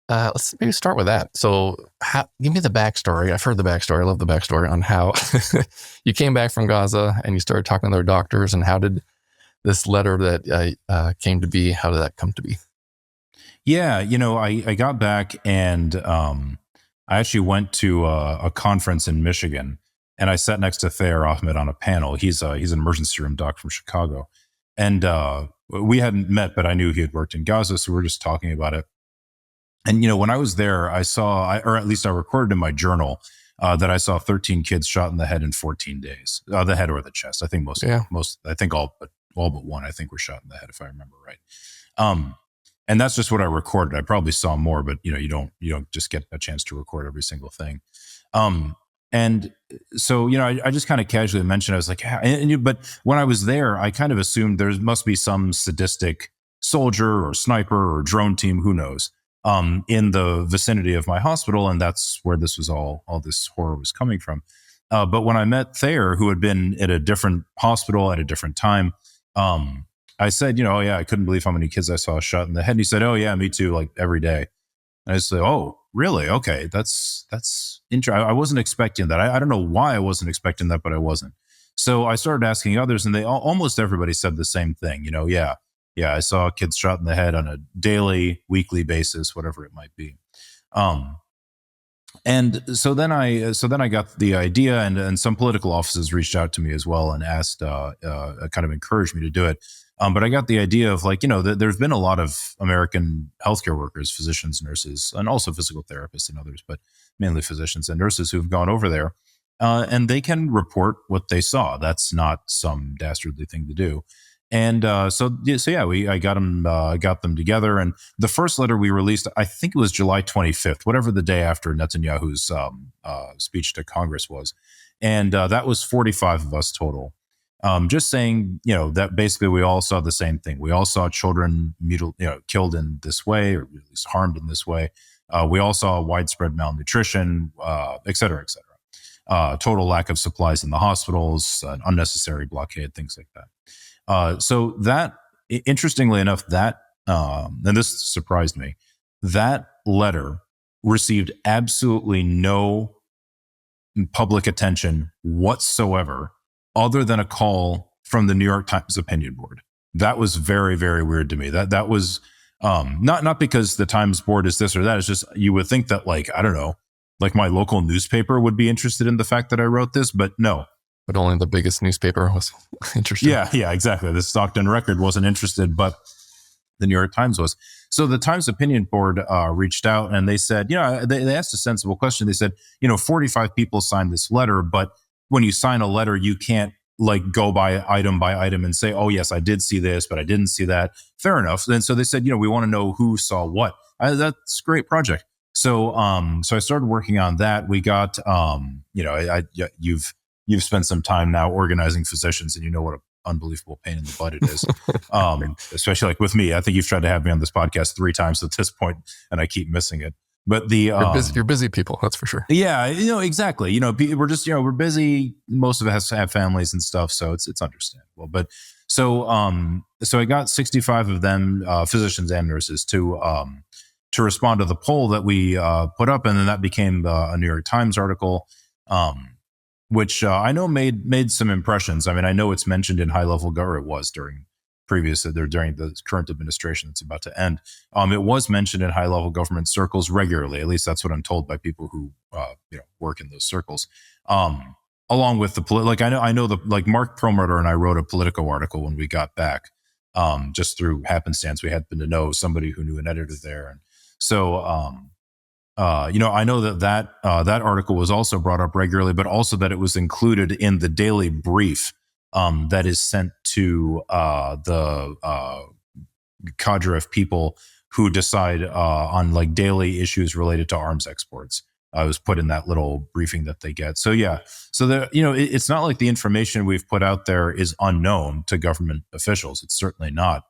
Let's maybe start with that. So give me the backstory. I've heard the backstory. I love the backstory on how you came back from Gaza and you started talking to other doctors, and how did this letter that came to be, how did that come to be? Yeah, I got back and I actually went to a conference in Michigan, and I sat next to Thayer Ahmed on a panel. He's an emergency room doc from Chicago, and we hadn't met, but I knew he had worked in Gaza, so we were just talking about it. And when I was there, I saw, or at least I recorded in my journal, that I saw 13 kids shot in the head in 14 days, the head or the chest. I think I think all but one, I think, were shot in the head, if I remember right. And that's just what I recorded. I probably saw more, but you don't just get a chance to record every single thing. And so, I just kind of casually mentioned, I was like, but when I was there, I kind of assumed there must be some sadistic soldier or sniper or drone team, who knows, in the vicinity of my hospital. And that's where this was all this horror was coming from. But when I met Thayer, who had been at a different hospital at a different time, I said, oh yeah, I couldn't believe how many kids I saw shot in the head. And he said, oh yeah, me too, like every day. And I said, oh, really? Okay, that's interesting. I wasn't expecting that. I don't know why I wasn't expecting that, but I wasn't. So I started asking others, and they almost everybody said the same thing. Yeah, I saw kids shot in the head on a daily, weekly basis, whatever it might be. And so then I got the idea, and some political offices reached out to me as well and asked, kind of encouraged me to do it. But I got the idea of there's been a lot of American healthcare workers, physicians, nurses, and also physical therapists and others, but mainly physicians and nurses who've gone over there, and they can report what they saw. That's not some dastardly thing to do. And so yeah, I got them together, and the first letter we released, I think it was July 25th, whatever the day after Netanyahu's speech to Congress was, and that was 45 of us total. Just saying, that basically we all saw the same thing. We all saw children killed in this way, or at least harmed in this way. We all saw widespread malnutrition, et cetera, et cetera. Total lack of supplies in the hospitals, an unnecessary blockade, things like that. So that, interestingly enough, that, and this surprised me, that letter received absolutely no public attention whatsoever, other than a call from the New York Times opinion board. That was very, very weird to me. That was not because the Times board is this or that. It's just, you would think that, I don't know, my local newspaper would be interested in the fact that I wrote this, but no. But only the biggest newspaper was interested. Yeah, exactly. The Stockton Record wasn't interested, but the New York Times was. So the Times opinion board reached out, and they said, they asked a sensible question. They said, 45 people signed this letter, but when you sign a letter, you can't go by item and say, oh yes, I did see this, but I didn't see that. Fair enough. And so they said, we want to know who saw what. That's a great project. So I started working on that. We got, you've spent some time now organizing physicians, and you know what an unbelievable pain in the butt it is. Especially with me. I think you've tried to have me on this podcast 3 times at this point, and I keep missing it. But you're busy people, that's for sure. Yeah, exactly. We're busy. Most of us have families and stuff, so it's understandable. But so I got 65 of them, physicians and nurses, to respond to the poll that we put up, and then that became a New York Times article, which I know made some impressions. I mean, I know it's mentioned in high level government. It was during the current administration that's about to end. It was mentioned in high level government circles regularly. At least that's what I'm told by people who work in those circles. Along with I know Mark Perlmutter and I wrote a Politico article when we got back, just through happenstance. We happened to know somebody who knew an editor there, and so I know that article was also brought up regularly, but also that it was included in the daily brief that is sent to the cadre of people who decide on daily issues related to arms exports. I was put in that little briefing that they get. So yeah, it's not like the information we've put out there is unknown to government officials. It's certainly not.